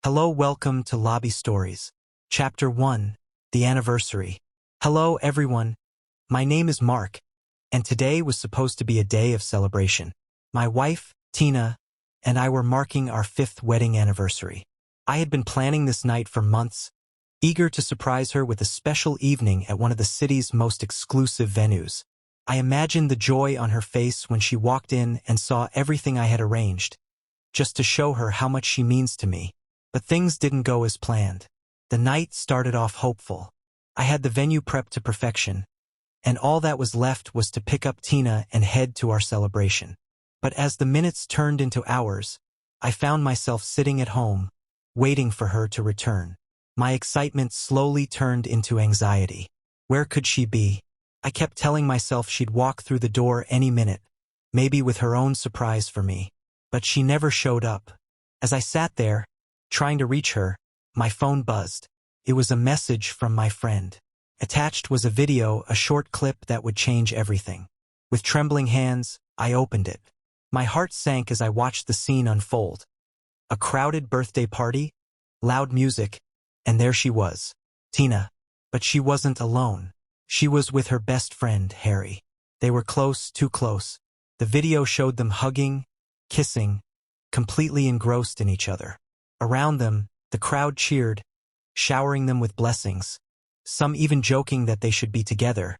Hello, welcome to Lobby Stories. Chapter 1, The Anniversary. Hello, everyone. My name is Mark, and today was supposed to be a day of celebration. My wife, Tina, and I were marking our 5th wedding anniversary. I had been planning this night for months, eager to surprise her with a special evening at one of the city's most exclusive venues. I imagined the joy on her face when she walked in and saw everything I had arranged, just to show her how much she means to me. But things didn't go as planned. The night started off hopeful. I had the venue prepped to perfection, and all that was left was to pick up Tina and head to our celebration. But as the minutes turned into hours, I found myself sitting at home, waiting for her to return. My excitement slowly turned into anxiety. Where could she be? I kept telling myself she'd walk through the door any minute, maybe with her own surprise for me. But she never showed up. As I sat there, trying to reach her, my phone buzzed. It was a message from my friend. Attached was a video, a short clip that would change everything. With trembling hands, I opened it. My heart sank as I watched the scene unfold. A crowded birthday party, loud music, and there she was, Tina. But she wasn't alone. She was with her best friend, Harry. They were close, too close. The video showed them hugging, kissing, completely engrossed in each other. Around them, the crowd cheered, showering them with blessings, some even joking that they should be together,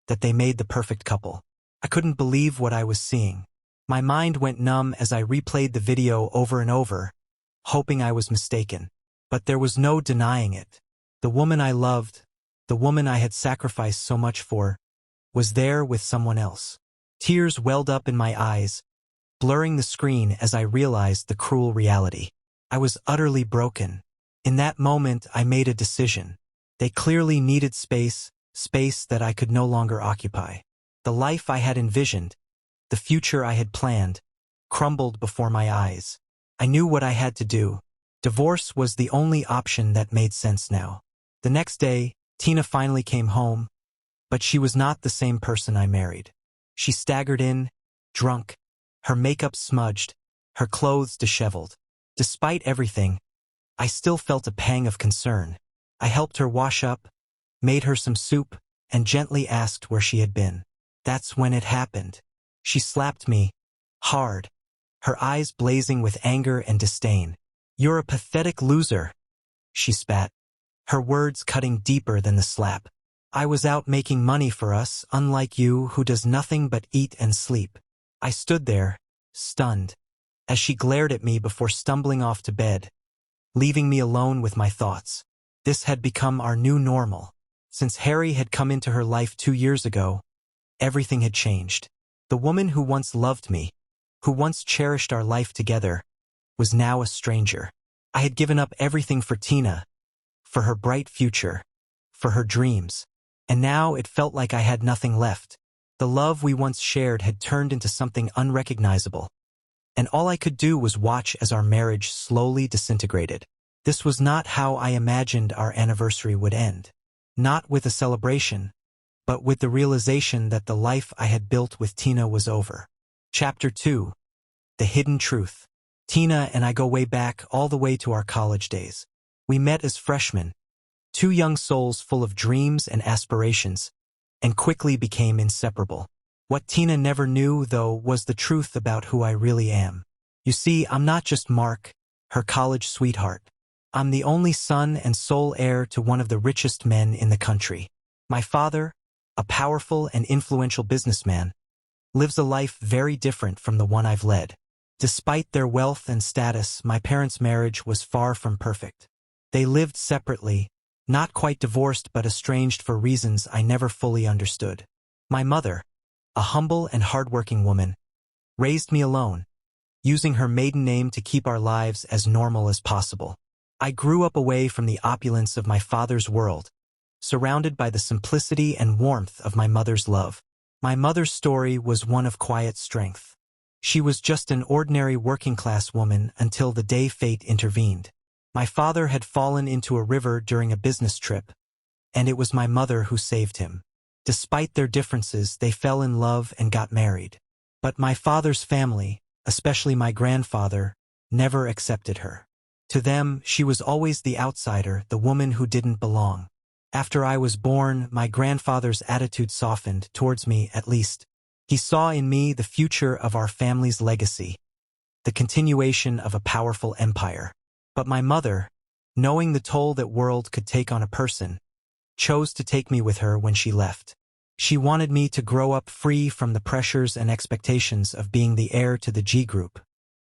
that they made the perfect couple. I couldn't believe what I was seeing. My mind went numb as I replayed the video over and over, hoping I was mistaken. But there was no denying it. The woman I loved, the woman I had sacrificed so much for, was there with someone else. Tears welled up in my eyes, blurring the screen as I realized the cruel reality. I was utterly broken. In that moment, I made a decision. They clearly needed space that I could no longer occupy. The life I had envisioned, the future I had planned, crumbled before my eyes. I knew what I had to do. Divorce was the only option that made sense now. The next day, Tina finally came home, but she was not the same person I married. She staggered in, drunk, her makeup smudged, her clothes disheveled. Despite everything, I still felt a pang of concern. I helped her wash up, made her some soup, and gently asked where she had been. That's when it happened. She slapped me, hard, her eyes blazing with anger and disdain. "You're a pathetic loser," she spat, her words cutting deeper than the slap. "I was out making money for us, unlike you who does nothing but eat and sleep." I stood there, stunned, as she glared at me before stumbling off to bed, leaving me alone with my thoughts. This had become our new normal. Since Harry had come into her life 2 years ago, everything had changed. The woman who once loved me, who once cherished our life together, was now a stranger. I had given up everything for Tina, for her bright future, for her dreams, and now it felt like I had nothing left. The love we once shared had turned into something unrecognizable, and all I could do was watch as our marriage slowly disintegrated. This was not how I imagined our anniversary would end. Not with a celebration, but with the realization that the life I had built with Tina was over. Chapter 2, The Hidden Truth. Tina and I go way back, all the way to our college days. We met as freshmen, 2 young souls full of dreams and aspirations, and quickly became inseparable. What Tina never knew, though, was the truth about who I really am. You see, I'm not just Mark, her college sweetheart. I'm the only son and sole heir to one of the richest men in the country. My father, a powerful and influential businessman, lives a life very different from the one I've led. Despite their wealth and status, my parents' marriage was far from perfect. They lived separately, not quite divorced but estranged for reasons I never fully understood. My mother, a humble and hardworking woman, raised me alone, using her maiden name to keep our lives as normal as possible. I grew up away from the opulence of my father's world, surrounded by the simplicity and warmth of my mother's love. My mother's story was one of quiet strength. She was just an ordinary working-class woman until the day fate intervened. My father had fallen into a river during a business trip, and it was my mother who saved him. Despite their differences, they fell in love and got married. But my father's family, especially my grandfather, never accepted her. To them, she was always the outsider, the woman who didn't belong. After I was born, my grandfather's attitude softened, towards me at least. He saw in me the future of our family's legacy, the continuation of a powerful empire. But my mother, knowing the toll that world could take on a person, chose to take me with her when she left. She wanted me to grow up free from the pressures and expectations of being the heir to the G Group.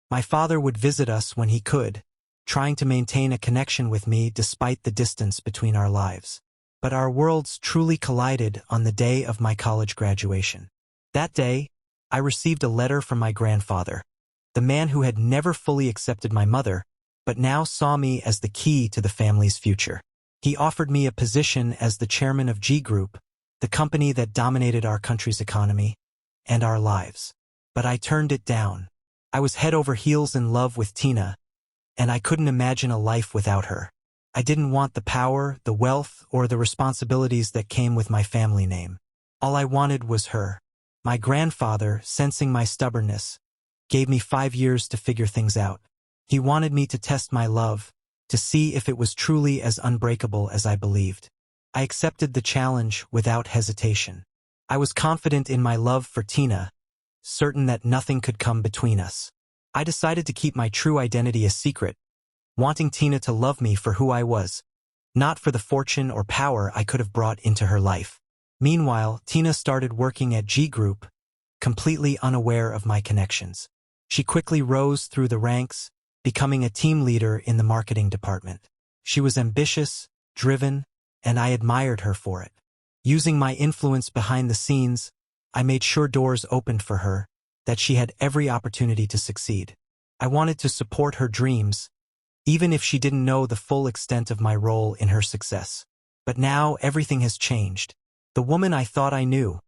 My father would visit us when he could, trying to maintain a connection with me despite the distance between our lives. But our worlds truly collided on the day of my college graduation. That day, I received a letter from my grandfather, the man who had never fully accepted my mother, but now saw me as the key to the family's future. He offered me a position as the chairman of G Group, the company that dominated our country's economy and our lives. But I turned it down. I was head over heels in love with Tina, and I couldn't imagine a life without her. I didn't want the power, the wealth, or the responsibilities that came with my family name. All I wanted was her. My grandfather, sensing my stubbornness, gave me 5 years to figure things out. He wanted me to test my love, to see if it was truly as unbreakable as I believed. I accepted the challenge without hesitation. I was confident in my love for Tina, certain that nothing could come between us. I decided to keep my true identity a secret, wanting Tina to love me for who I was, not for the fortune or power I could have brought into her life. Meanwhile, Tina started working at G Group, completely unaware of my connections. She quickly rose through the ranks, becoming a team leader in the marketing department. She was ambitious, driven, and I admired her for it. Using my influence behind the scenes, I made sure doors opened for her, that she had every opportunity to succeed. I wanted to support her dreams, even if she didn't know the full extent of my role in her success. But now everything has changed. The woman I thought I knew,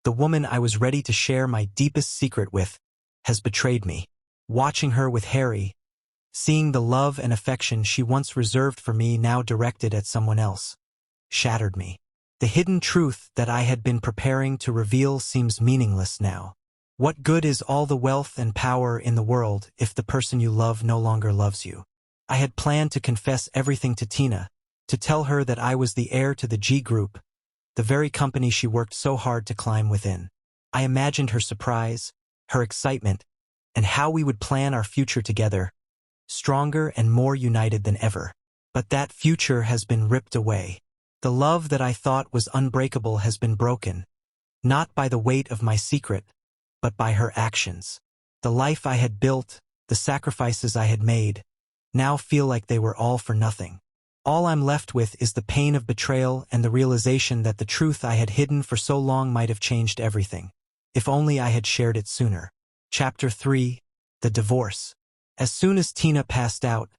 the woman I was ready to share my deepest secret with, has betrayed me. Watching her with Harry, seeing the love and affection she once reserved for me now directed at someone else, shattered me. The hidden truth that I had been preparing to reveal seems meaningless now. What good is all the wealth and power in the world if the person you love no longer loves you? I had planned to confess everything to Tina, to tell her that I was the heir to the G Group, the very company she worked so hard to climb within. I imagined her surprise, her excitement, and how we would plan our future together, stronger and more united than ever. But that future has been ripped away. The love that I thought was unbreakable has been broken, not by the weight of my secret, but by her actions. The life I had built, the sacrifices I had made, now feel like they were all for nothing. All I'm left with is the pain of betrayal and the realization that the truth I had hidden for so long might have changed everything. If only I had shared it sooner. Chapter 3: The Divorce. As soon as Tina passed out,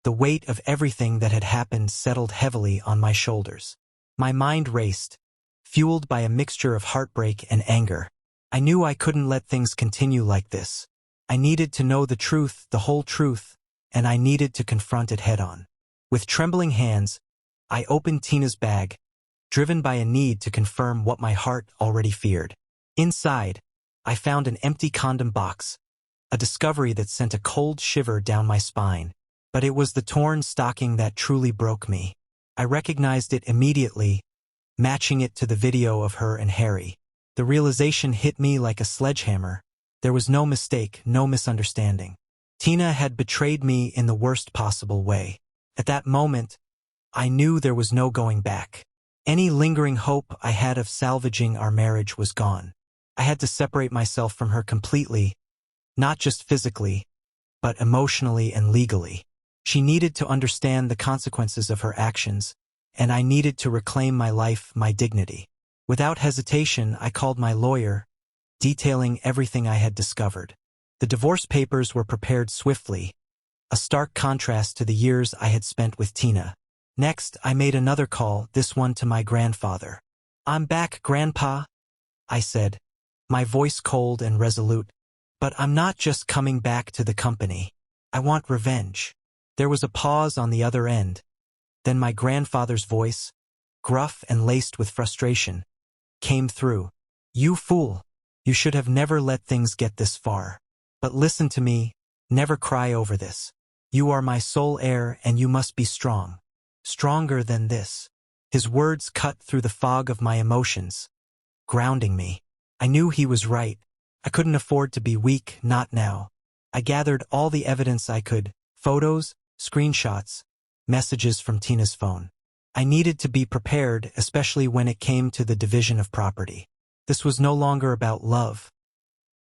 the weight of everything that had happened settled heavily on my shoulders. My mind raced, fueled by a mixture of heartbreak and anger. I knew I couldn't let things continue like this. I needed to know the truth, the whole truth, and I needed to confront it head-on. With trembling hands, I opened Tina's bag, driven by a need to confirm what my heart already feared. Inside, I found an empty condom box, a discovery that sent a cold shiver down my spine. But it was the torn stocking that truly broke me. I recognized it immediately, matching it to the video of her and Harry. The realization hit me like a sledgehammer. There was no mistake, no misunderstanding. Tina had betrayed me in the worst possible way. At that moment, I knew there was no going back. Any lingering hope I had of salvaging our marriage was gone. I had to separate myself from her completely, not just physically, but emotionally and legally. She needed to understand the consequences of her actions, and I needed to reclaim my life, my dignity. Without hesitation, I called my lawyer, detailing everything I had discovered. The divorce papers were prepared swiftly, a stark contrast to the years I had spent with Tina. Next, I made another call, this one to my grandfather. "I'm back, Grandpa," I said, my voice cold and resolute. "But I'm not just coming back to the company. I want revenge." There was a pause on the other end. Then my grandfather's voice, gruff and laced with frustration, came through. "You fool. You should have never let things get this far. But listen to me, never cry over this. You are my sole heir and you must be strong. Stronger than this. His words cut through the fog of my emotions, grounding me. I knew he was right. I couldn't afford to be weak, not now. I gathered all the evidence I could, photos, screenshots, messages from Tina's phone. I needed to be prepared, especially when it came to the division of property. This was no longer about love.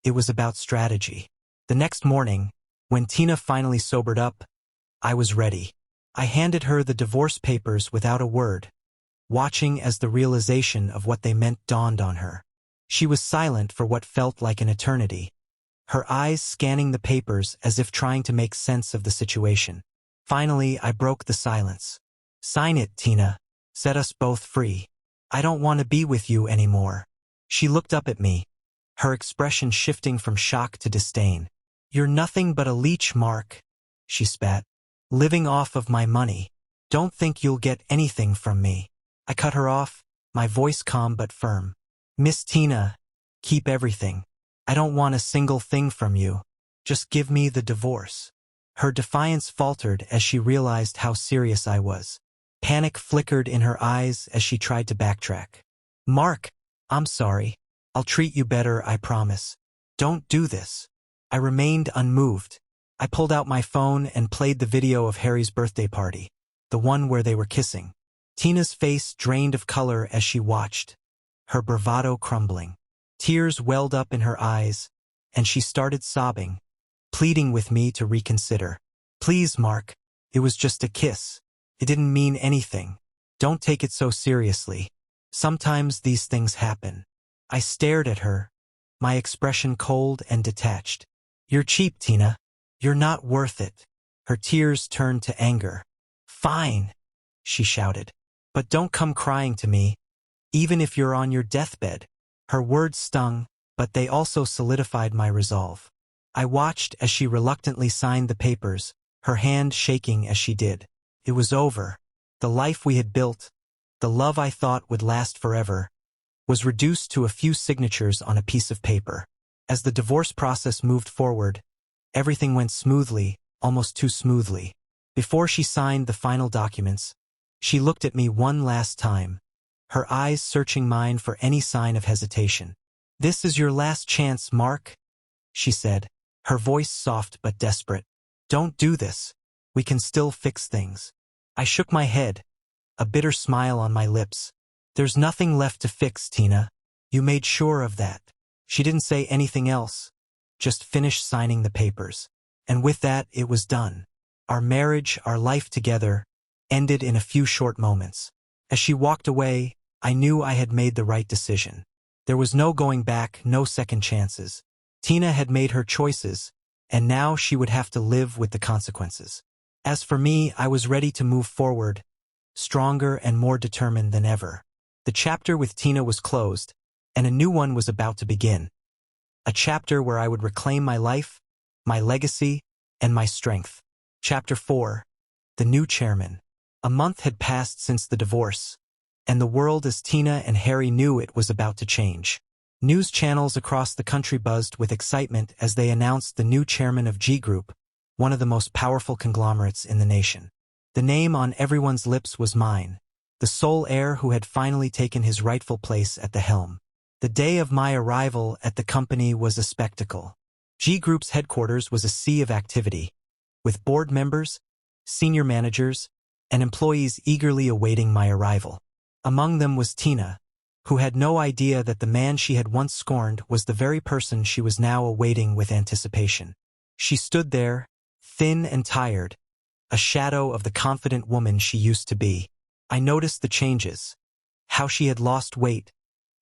It was about strategy. The next morning, when Tina finally sobered up, I was ready. I handed her the divorce papers without a word, watching as the realization of what they meant dawned on her. She was silent for what felt like an eternity, her eyes scanning the papers as if trying to make sense of the situation. Finally, I broke the silence. Sign it, Tina. Set us both free. I don't want to be with you anymore. She looked up at me, her expression shifting from shock to disdain. You're nothing but a leech, Mark, she spat. Living off of my money. Don't think you'll get anything from me. I cut her off, my voice calm but firm. Miss Tina, keep everything. I don't want a single thing from you. Just give me the divorce. Her defiance faltered as she realized how serious I was. Panic flickered in her eyes as she tried to backtrack. Mark, I'm sorry. I'll treat you better, I promise. Don't do this. I remained unmoved. I pulled out my phone and played the video of Harry's birthday party, the one where they were kissing. Tina's face drained of color as she watched, her bravado crumbling. Tears welled up in her eyes, and she started sobbing, pleading with me to reconsider. Please, Mark, it was just a kiss. It didn't mean anything. Don't take it so seriously. Sometimes these things happen. I stared at her, my expression cold and detached. You're cheap, Tina. You're not worth it. Her tears turned to anger. Fine, she shouted. But don't come crying to me, even if you're on your deathbed. Her words stung, but they also solidified my resolve. I watched as she reluctantly signed the papers, her hand shaking as she did. It was over. The life we had built, the love I thought would last forever, was reduced to a few signatures on a piece of paper. As the divorce process moved forward, everything went smoothly, almost too smoothly. Before she signed the final documents, she looked at me one last time, her eyes searching mine for any sign of hesitation. This is your last chance, Mark, she said, her voice soft but desperate. Don't do this. We can still fix things. I shook my head, a bitter smile on my lips. There's nothing left to fix, Tina. You made sure of that. She didn't say anything else, just finished signing the papers. And with that, it was done. Our marriage, our life together, ended in a few short moments. As she walked away, I knew I had made the right decision. There was no going back, no second chances. Tina had made her choices, and now she would have to live with the consequences. As for me, I was ready to move forward, stronger and more determined than ever. The chapter with Tina was closed, and a new one was about to begin. A chapter where I would reclaim my life, my legacy, and my strength. Chapter 4. The New Chairman. A month had passed since the divorce, and the world as Tina and Harry knew it was about to change. News channels across the country buzzed with excitement as they announced the new chairman of G Group, one of the most powerful conglomerates in the nation. The name on everyone's lips was mine, the sole heir who had finally taken his rightful place at the helm. The day of my arrival at the company was a spectacle. G Group's headquarters was a sea of activity, with board members, senior managers, and employees eagerly awaiting my arrival. Among them was Tina, who had no idea that the man she had once scorned was the very person she was now awaiting with anticipation. She stood there, thin and tired, a shadow of the confident woman she used to be. I noticed the changes, how she had lost weight,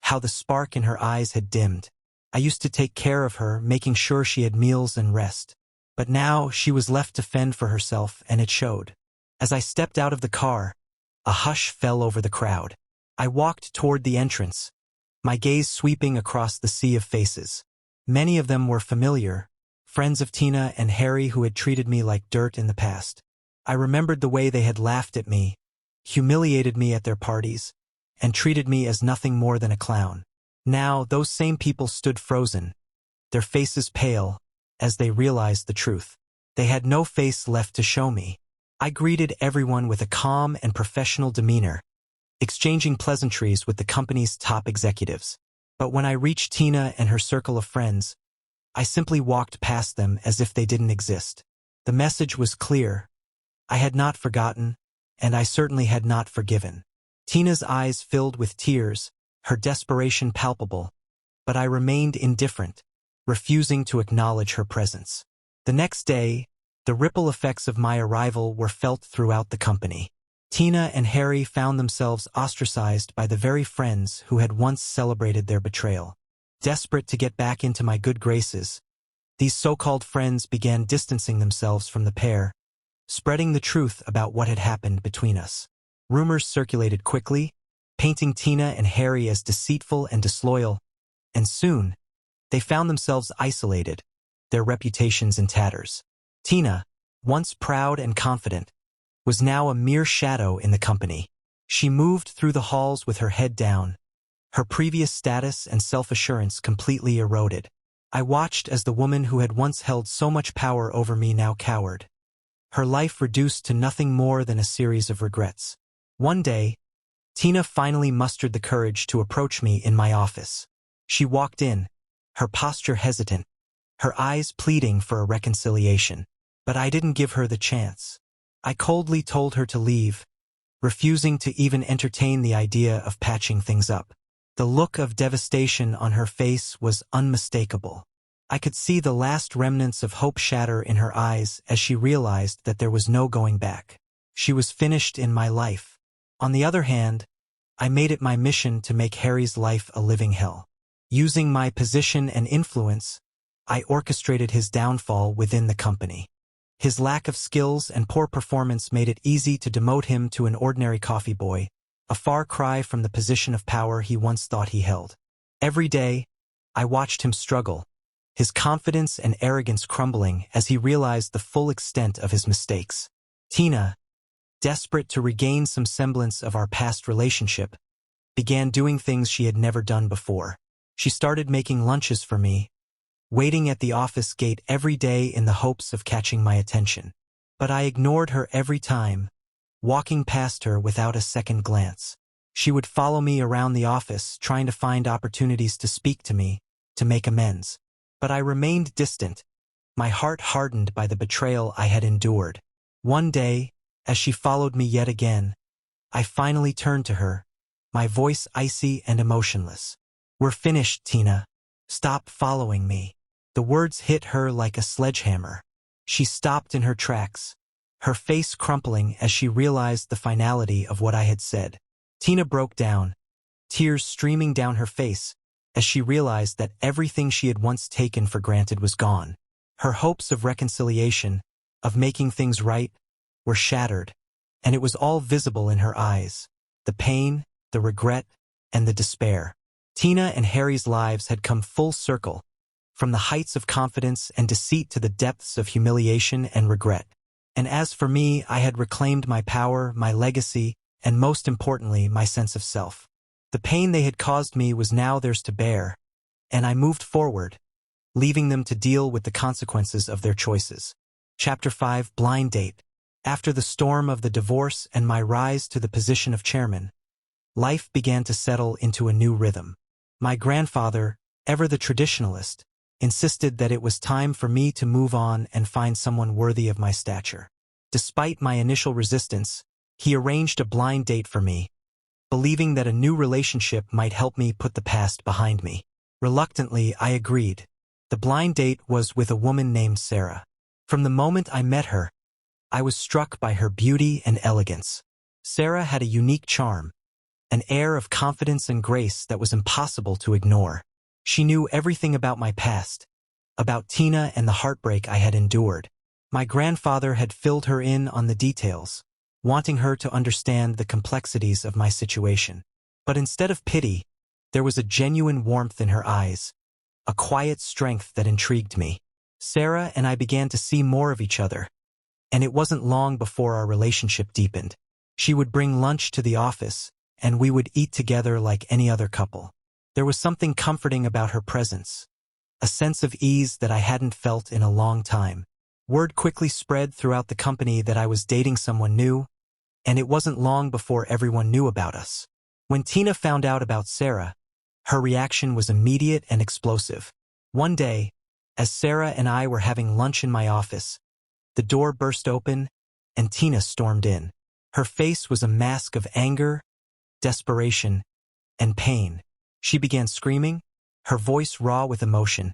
how the spark in her eyes had dimmed. I used to take care of her, making sure she had meals and rest. But now she was left to fend for herself, and it showed. As I stepped out of the car, a hush fell over the crowd. I walked toward the entrance, my gaze sweeping across the sea of faces. Many of them were familiar, friends of Tina and Harry who had treated me like dirt in the past. I remembered the way they had laughed at me, humiliated me at their parties, and treated me as nothing more than a clown. Now, those same people stood frozen, their faces pale, as they realized the truth. They had no face left to show me. I greeted everyone with a calm and professional demeanor, exchanging pleasantries with the company's top executives. But when I reached Tina and her circle of friends, I simply walked past them as if they didn't exist. The message was clear. I had not forgotten, and I certainly had not forgiven. Tina's eyes filled with tears, her desperation palpable, but I remained indifferent, refusing to acknowledge her presence. The next day, the ripple effects of my arrival were felt throughout the company. Tina and Harry found themselves ostracized by the very friends who had once celebrated their betrayal. Desperate to get back into my good graces, these so-called friends began distancing themselves from the pair, spreading the truth about what had happened between us. Rumors circulated quickly, painting Tina and Harry as deceitful and disloyal, and soon, they found themselves isolated, their reputations in tatters. Tina, once proud and confident, was now a mere shadow in the company. She moved through the halls with her head down, her previous status and self-assurance completely eroded. I watched as the woman who had once held so much power over me now cowered, her life reduced to nothing more than a series of regrets. One day, Tina finally mustered the courage to approach me in my office. She walked in, her posture hesitant, her eyes pleading for a reconciliation. But I didn't give her the chance. I coldly told her to leave, refusing to even entertain the idea of patching things up. The look of devastation on her face was unmistakable. I could see the last remnants of hope shatter in her eyes as she realized that there was no going back. She was finished in my life. On the other hand, I made it my mission to make Harry's life a living hell. Using my position and influence, I orchestrated his downfall within the company. His lack of skills and poor performance made it easy to demote him to an ordinary coffee boy, a far cry from the position of power he once thought he held. Every day, I watched him struggle, his confidence and arrogance crumbling as he realized the full extent of his mistakes. Tina, desperate to regain some semblance of our past relationship, began doing things she had never done before. She started making lunches for me, waiting at the office gate every day in the hopes of catching my attention. But I ignored her every time, walking past her without a second glance. She would follow me around the office, trying to find opportunities to speak to me, to make amends. But I remained distant, my heart hardened by the betrayal I had endured. One day, as she followed me yet again, I finally turned to her, my voice icy and emotionless. "We're finished, Tina. Stop following me." The words hit her like a sledgehammer. She stopped in her tracks, her face crumpling as she realized the finality of what I had said. Tina broke down, tears streaming down her face, as she realized that everything she had once taken for granted was gone. Her hopes of reconciliation, of making things right, were shattered, and it was all visible in her eyes. The pain, the regret, and the despair. Tina and Harry's lives had come full circle, from the heights of confidence and deceit to the depths of humiliation and regret. And as for me, I had reclaimed my power, my legacy, and most importantly, my sense of self. The pain they had caused me was now theirs to bear, and I moved forward, leaving them to deal with the consequences of their choices. Chapter 5: Blind Date. After the storm of the divorce and my rise to the position of chairman, life began to settle into a new rhythm. My grandfather, ever the traditionalist, insisted that it was time for me to move on and find someone worthy of my stature. Despite my initial resistance, he arranged a blind date for me, believing that a new relationship might help me put the past behind me. Reluctantly, I agreed. The blind date was with a woman named Sarah. From the moment I met her, I was struck by her beauty and elegance. Sarah had a unique charm, an air of confidence and grace that was impossible to ignore. She knew everything about my past, about Tina and the heartbreak I had endured. My grandfather had filled her in on the details, wanting her to understand the complexities of my situation. But instead of pity, there was a genuine warmth in her eyes, a quiet strength that intrigued me. Sarah and I began to see more of each other, and it wasn't long before our relationship deepened. She would bring lunch to the office, and we would eat together like any other couple. There was something comforting about her presence, a sense of ease that I hadn't felt in a long time. Word quickly spread throughout the company that I was dating someone new, and it wasn't long before everyone knew about us. When Tina found out about Sarah, her reaction was immediate and explosive. One day, as Sarah and I were having lunch in my office, the door burst open and Tina stormed in. Her face was a mask of anger, desperation, and pain. She began screaming, her voice raw with emotion,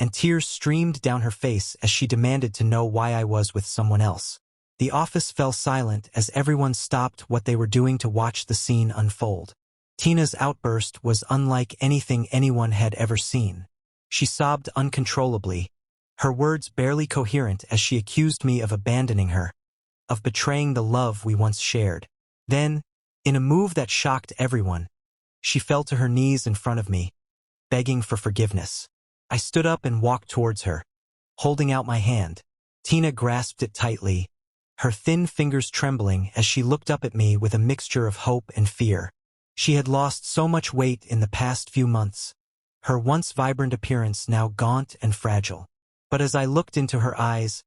and tears streamed down her face as she demanded to know why I was with someone else. The office fell silent as everyone stopped what they were doing to watch the scene unfold. Tina's outburst was unlike anything anyone had ever seen. She sobbed uncontrollably, her words barely coherent as she accused me of abandoning her, of betraying the love we once shared. Then, in a move that shocked everyone, she fell to her knees in front of me, begging for forgiveness. I stood up and walked towards her, holding out my hand. Tina grasped it tightly, her thin fingers trembling as she looked up at me with a mixture of hope and fear. She had lost so much weight in the past few months, her once vibrant appearance now gaunt and fragile. But as I looked into her eyes,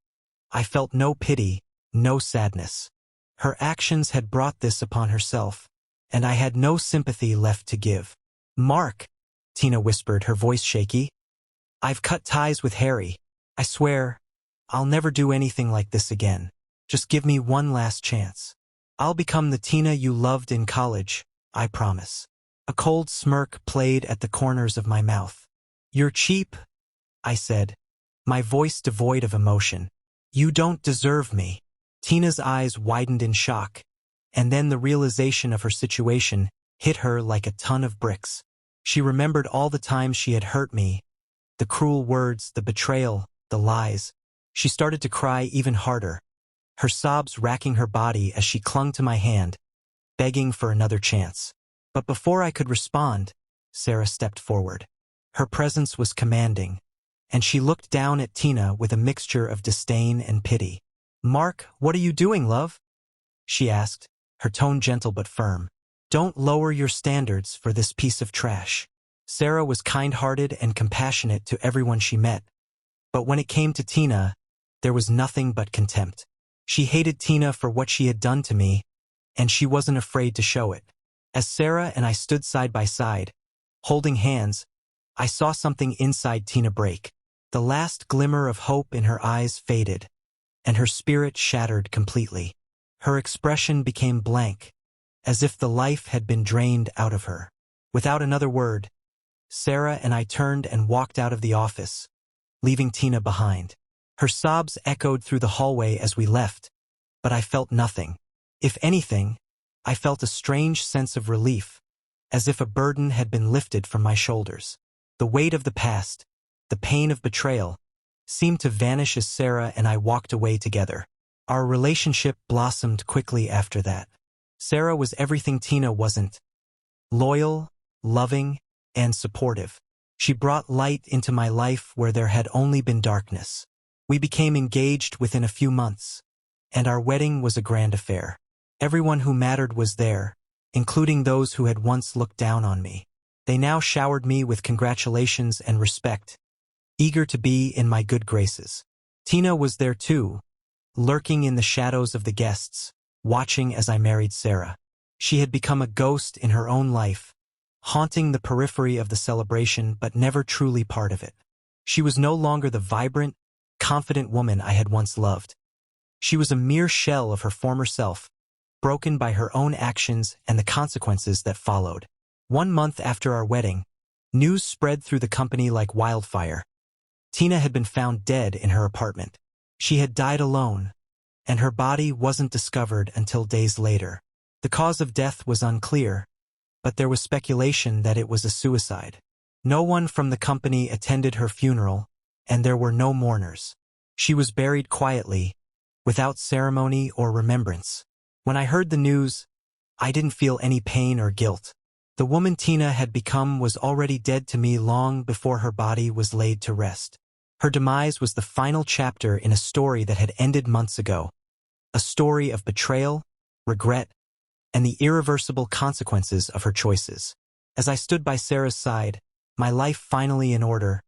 I felt no pity, no sadness. Her actions had brought this upon herself, and I had no sympathy left to give. "Mark," Tina whispered, her voice shaky, "I've cut ties with Harry. I swear, I'll never do anything like this again. Just give me one last chance. I'll become the Tina you loved in college, I promise." A cold smirk played at the corners of my mouth. "You're cheap," I said, my voice devoid of emotion. "You don't deserve me." Tina's eyes widened in shock, and then the realization of her situation hit her like a ton of bricks. She remembered all the times she had hurt me, the cruel words, the betrayal, the lies. She started to cry even harder, her sobs racking her body as she clung to my hand, begging for another chance. But before I could respond, Sarah stepped forward. Her presence was commanding, and she looked down at Tina with a mixture of disdain and pity. "Mark, what are you doing, love?" she asked, her tone gentle but firm. "Don't lower your standards for this piece of trash." Sarah was kind-hearted and compassionate to everyone she met, but when it came to Tina, there was nothing but contempt. She hated Tina for what she had done to me, and she wasn't afraid to show it. As Sarah and I stood side by side, holding hands, I saw something inside Tina break. The last glimmer of hope in her eyes faded, and her spirit shattered completely. Her expression became blank, as if the life had been drained out of her. Without another word, Sarah and I turned and walked out of the office, leaving Tina behind. Her sobs echoed through the hallway as we left, but I felt nothing. If anything, I felt a strange sense of relief, as if a burden had been lifted from my shoulders. The weight of the past, the pain of betrayal, seemed to vanish as Sarah and I walked away together. Our relationship blossomed quickly after that. Sarah was everything Tina wasn't: loyal, loving, and supportive. She brought light into my life where there had only been darkness. We became engaged within a few months, and our wedding was a grand affair. Everyone who mattered was there, including those who had once looked down on me. They now showered me with congratulations and respect, eager to be in my good graces. Tina was there too, lurking in the shadows of the guests, watching as I married Sarah. She had become a ghost in her own life, haunting the periphery of the celebration but never truly part of it. She was no longer the vibrant, confident woman I had once loved. She was a mere shell of her former self, broken by her own actions and the consequences that followed. 1 month after our wedding, news spread through the company like wildfire. Tina had been found dead in her apartment. She had died alone, and her body wasn't discovered until days later. The cause of death was unclear, but there was speculation that it was a suicide. No one from the company attended her funeral, and there were no mourners. She was buried quietly, without ceremony or remembrance. When I heard the news, I didn't feel any pain or guilt. The woman Tina had become was already dead to me long before her body was laid to rest. Her demise was the final chapter in a story that had ended months ago. A story of betrayal, regret, and the irreversible consequences of her choices. As I stood by Sarah's side, my life finally in order,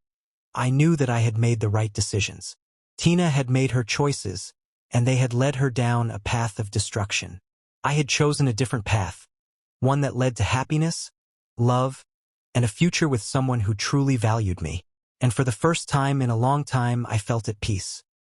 I knew that I had made the right decisions. Tina had made her choices, and they had led her down a path of destruction. I had chosen a different path, one that led to happiness, love, and a future with someone who truly valued me. And for the first time in a long time, I felt at peace.